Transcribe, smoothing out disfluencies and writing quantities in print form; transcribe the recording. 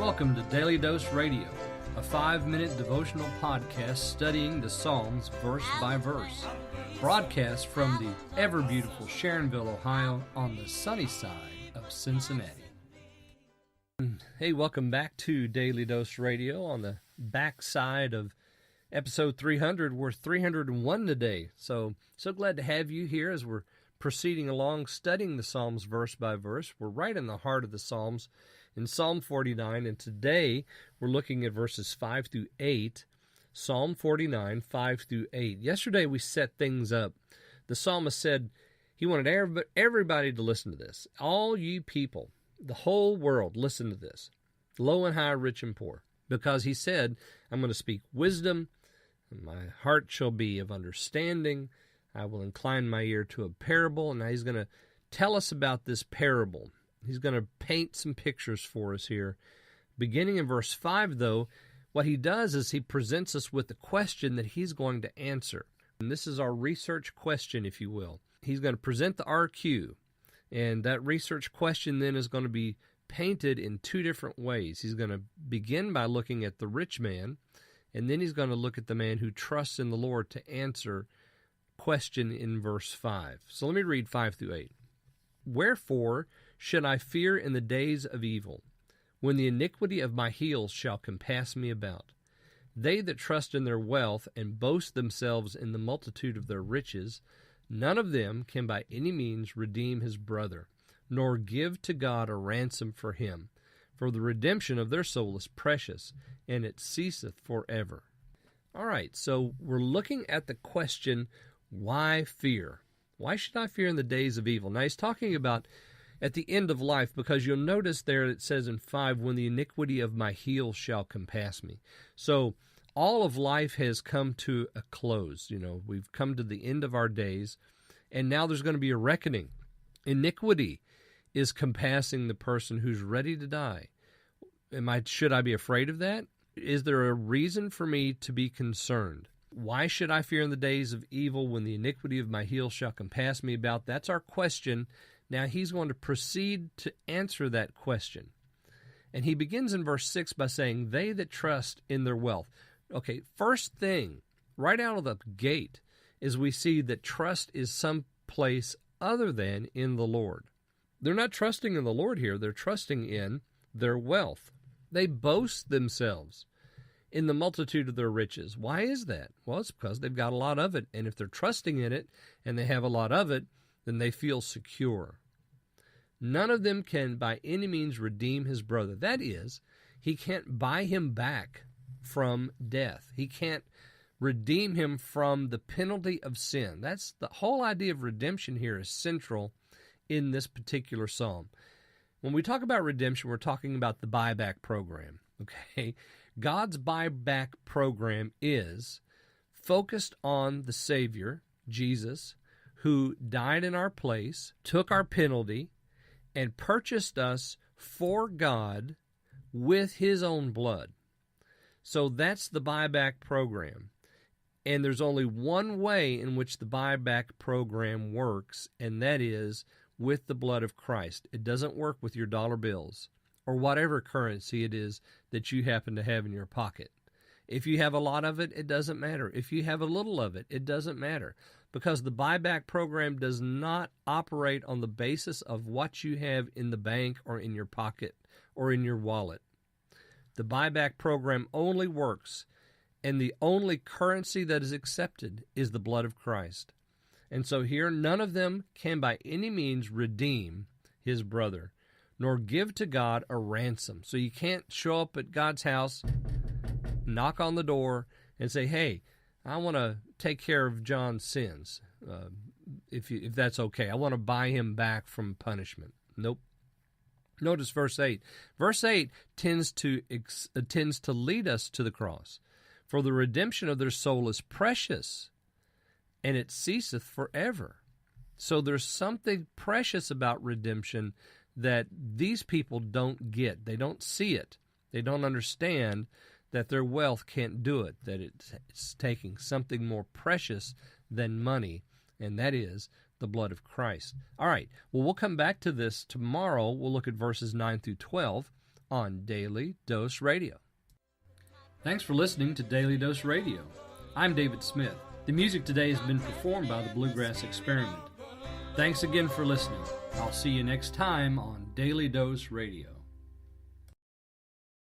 Welcome to Daily Dose Radio, a 5-minute devotional podcast studying the Psalms verse by verse. Broadcast from the ever-beautiful Sharonville, Ohio, on the sunny side of Cincinnati. Hey, welcome back to Daily Dose Radio on the backside of episode 300. We're 301 today, so glad to have you here as we're proceeding along, studying the Psalms verse by verse. We're right in the heart of the Psalms in Psalm 49, and today we're looking at verses 5 through 8, Psalm 49, 5 through 8. Yesterday we set things up. The psalmist said he wanted everybody to listen to this. All you people, the whole world, listen to this, low and high, rich and poor, because he said, I'm going to speak wisdom, and my heart shall be of understanding. I will incline my ear to a parable. And now he's going to tell us about this parable. He's going to paint some pictures for us here. Beginning in verse 5, though, what he does is he presents us with a question that he's going to answer. And this is our research question, if you will. He's going to present the RQ, and that research question then is going to be painted in two different ways. He's going to begin by looking at the rich man, and then he's going to look at the man who trusts in the Lord to answer question in verse 5. So let me read 5 through 8. Wherefore should I fear in the days of evil, when the iniquity of my heels shall compass me about? They that trust in their wealth and boast themselves in the multitude of their riches, none of them can by any means redeem his brother, nor give to God a ransom for him. For the redemption of their soul is precious, and it ceaseth forever. All right, so we're looking at the question, why fear? Why should I fear in the days of evil? Now, he's talking about at the end of life, because you'll notice there it says in 5, when the iniquity of my heels shall compass me. So all of life has come to a close. You know, we've come to the end of our days, and now there's going to be a reckoning. Iniquity is compassing the person who's ready to die. Should I be afraid of that? Is there a reason for me to be concerned? Why should I fear in the days of evil when the iniquity of my heels shall compass me about? That's our question. Now he's going to proceed to answer that question. And he begins in verse 6 by saying, they that trust in their wealth. Okay, first thing, right out of the gate, is we see that trust is someplace other than in the Lord. They're not trusting in the Lord here. They're trusting in their wealth. They boast themselves in the multitude of their riches. Why is that? Well, it's because they've got a lot of it. And if they're trusting in it and they have a lot of it, then they feel secure. None of them can by any means redeem his brother. That is, he can't buy him back from death. He can't redeem him from the penalty of sin. That's the whole idea of redemption here is central in this particular psalm. When we talk about redemption, we're talking about the buyback program. Okay? God's buyback program is focused on the Savior, Jesus, who died in our place, took our penalty, and purchased us for God with his own blood. So that's the buyback program. And there's only one way in which the buyback program works, and that is with the blood of Christ. It doesn't work with your dollar bills or whatever currency it is that you happen to have in your pocket. If you have a lot of it, it doesn't matter. If you have a little of it, it doesn't matter. Because the buyback program does not operate on the basis of what you have in the bank or in your pocket or in your wallet. The buyback program only works, and the only currency that is accepted is the blood of Christ. And so here, none of them can by any means redeem his brother, nor give to God a ransom. So you can't show up at God's house, knock on the door, and say, hey, I want to take care of John's sins, if that's okay. I want to buy him back from punishment. Nope. Notice verse 8. Verse 8 tends to lead us to the cross. For the redemption of their soul is precious, and it ceaseth forever. So there's something precious about redemption that these people don't get. They don't see it. They don't understand that their wealth can't do it, that it's taking something more precious than money, and that is the blood of Christ. All right, well, we'll come back to this tomorrow. We'll look at verses 9 through 12. on Daily Dose Radio. Thanks for listening to Daily Dose Radio. I'm David Smith. The music today has been performed by the Bluegrass Experiment. Thanks again for listening. I'll see you next time on Daily Dose Radio.